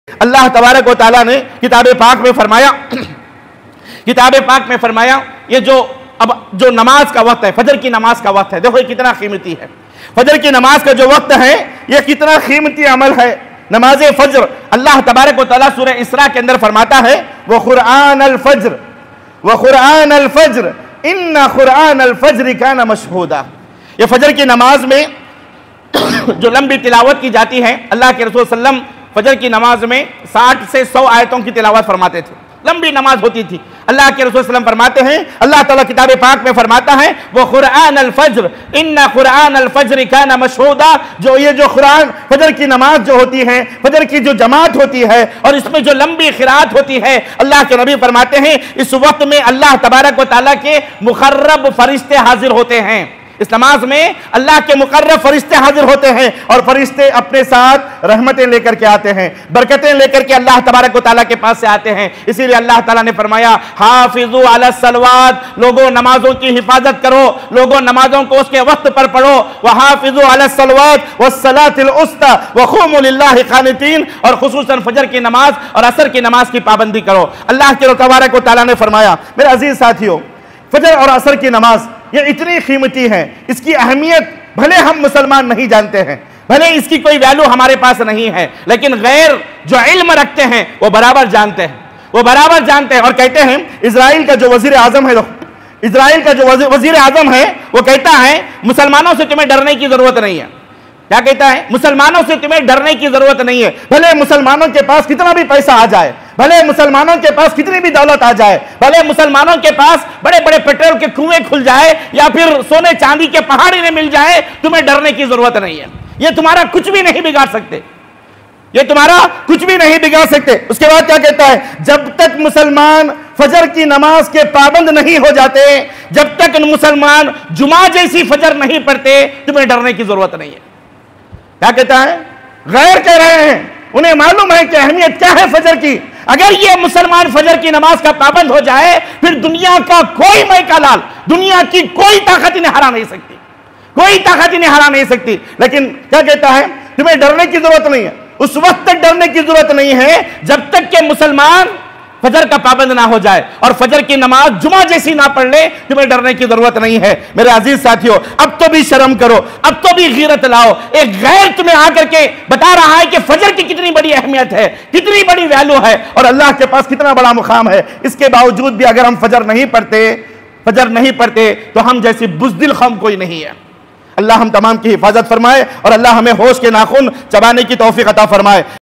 اللہ تبارک و تعالیٰ نے کتاب پاک میں فرمایا یہ جو نماز کا وقت ہے، فجر کی نماز کا وقت ہے، دیکھو یہ کتنا قیمتی ہے۔ فجر کی نماز کا جو وقت ہے یہ کتنا قیمتی عمل ہے، نماز فجر۔ اللہ تبارک و تعالیٰ سورہ اسراء کے اندر فرماتا ہے وَقُرْآنَ الْفَجْرِ وَقُرْآنَ الْفَجْرِ إِنَّ قُرْآنَ الْفَجْرِ كَانَ مَشْهُودًا۔ یہ فجر کی نماز میں جو لمبی تلاوت کی جاتی ہے، اللہ کے رسول صلی اللہ علیہ وسلم فجر کی نماز میں 60 سے 100 آیتوں کی تلاوت فرماتے تھے، لمبی نماز ہوتی تھی۔ اللہ کے رسول صلی اللہ علیہ وسلم فرماتے ہیں، اللہ تعالیٰ کتاب پاک میں فرماتا ہے وَقُرْآنَ الْفَجْرِ إِنَّ قُرْآنَ الْفَجْرِ كَانَ مَشْهُودًا۔ یہ جو قرآن فجر کی نماز جو ہوتی ہے، فجر کی جو جماعت ہوتی ہے اور اس میں جو لمبی قرات ہوتی ہے، اللہ کے نبی فرماتے ہیں اس وقت میں اللہ تبارک و تعالیٰ کے مقرب فرشتے حاضر ہوتے ہیں۔ اس نماز میں اللہ کے مقرب فرشتے حاضر ہوتے ہیں اور فرشتے اپنے ساتھ رحمتیں لے کر کے آتے ہیں، برکتیں لے کر کے اللہ تبارک و تعالیٰ کے پاس سے آتے ہیں۔ اسی لیے اللہ تعالیٰ نے فرمایا حافظوا علی الصلوات، لوگوں نمازوں کی حفاظت کرو، لوگوں نمازوں کو اس کے وقت پر پڑھو، وحافظوا علی الصلوات والصلاۃ الوسطی وقوموا للہ قانتین، اور خصوصاً فجر کی نماز اور عصر کی نماز کی پابندی کرو۔ اللہ کے تبارک و تعالیٰ نے فرمایا میرے عزیز ساتھیوں، فجر اور عصر کی نماز یہ اتنی قیمتی ہے، اس کی اہمیت بھلے ہم مسلمان نہیں جانتے ہیں، بھلے اس کی کوئی ویلیو ہمارے پاس نہیں ہے، لیکن غیر جو علم رکھتے ہیں وہ برابر جانتے ہیں، اور کہتے ہیں اسرائیل کا جو وزیر اعظم ہے وہ کہتا ہے مسلمانوں سے تمہیں ڈرنے کی ضرورت نہیں ہے۔ کیا کہتا ہے؟ مسلمانوں سے تمہیں ڈرنے کی ضرورت نہیں ہے، بھلے مسلمانوں کے پاس کتنا بھی پیسہ آ جائے، بھلے مسلمانوں کے پاس کتنی بھی دولت آ جائے، بھلے مسلمانوں کے پاس بڑے بڑے پیٹرول کے کنویں کھل جائے یا پھر سونے چاندی کے پہاڑی میں مل جائے، تمہیں ڈرنے کی ضرورت نہیں ہے۔ یہ تمہارا کچھ بھی نہیں بگاڑ سکتے، اس کے بعد کیا کہتا ہے؟ جب تک مسلمان فجر کی نماز کے پابند نہیں ہو جاتے، جب تک مسلمان جمعہ جیسی فجر نہیں پڑھتے، تمہیں ڈرنے کی ضرورت نہیں ہے۔ کیا کہتا ہے؟ غیر کہہ رہے ہیں، انہیں معلوم ہے کہ اہمیت کیا ہے فجر کی۔ اگر یہ مسلمان فجر کی نماز کا پابند ہو جائے، پھر دنیا کا کوئی میکا لال، دنیا کی کوئی طاقت انہیں ہرا نہیں سکتی، لیکن کیا کہتا ہے؟ تمہیں ڈرنے کی ضرورت نہیں ہے، اس وقت تک ڈرنے کی ضرورت نہیں ہے جب تک کہ مسلمان فجر کا پابند نہ ہو جائے اور فجر کی نماز جمعہ جیسی نہ پڑھ لے، تمہیں ڈرنے کی ضرورت نہیں ہے۔ میرے عزیز ساتھیوں، اب تو بھی شرم کرو، اب تو بھی غیرت لاؤ۔ ایک غیر تمہیں آ کر کے بتا رہا ہے کہ فجر کی کتنی بڑی اہمیت ہے، کتنی بڑی ویلیو ہے اور اللہ کے پاس کتنا بڑا مقام ہے۔ اس کے باوجود بھی اگر ہم فجر نہیں پڑھتے تو ہم جیسی بزدل قوم کوئی نہیں ہے۔ اللہ ہم تمام کی حفاظت فرمائے اور اللہ ہمیں ہوش کے ناخن چبانے کی توفیق عطا فرمائے۔